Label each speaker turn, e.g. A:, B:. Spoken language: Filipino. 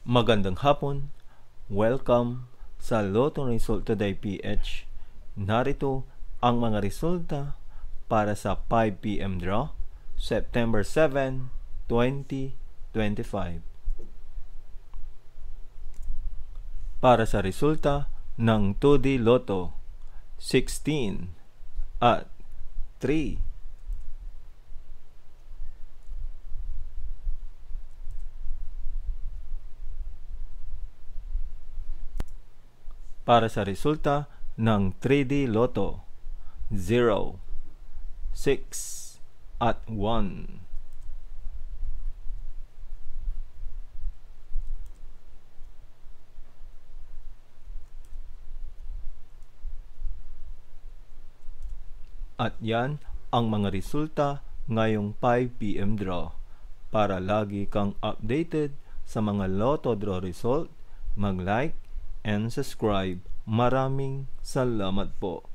A: Magandang hapon. Welcome sa Lotto Result Today PH. Narito ang mga resulta para sa 5 p.m. draw, September 7, 2025. Para sa resulta ng 2D Lotto, 16 at 3. Para sa resulta ng 3D Lotto, 0, 6, at 1. At yan ang mga resulta ngayong 5 p.m. draw. Para lagi kang updated sa mga Lotto draw result, mag-like and subscribe. Maraming salamat po.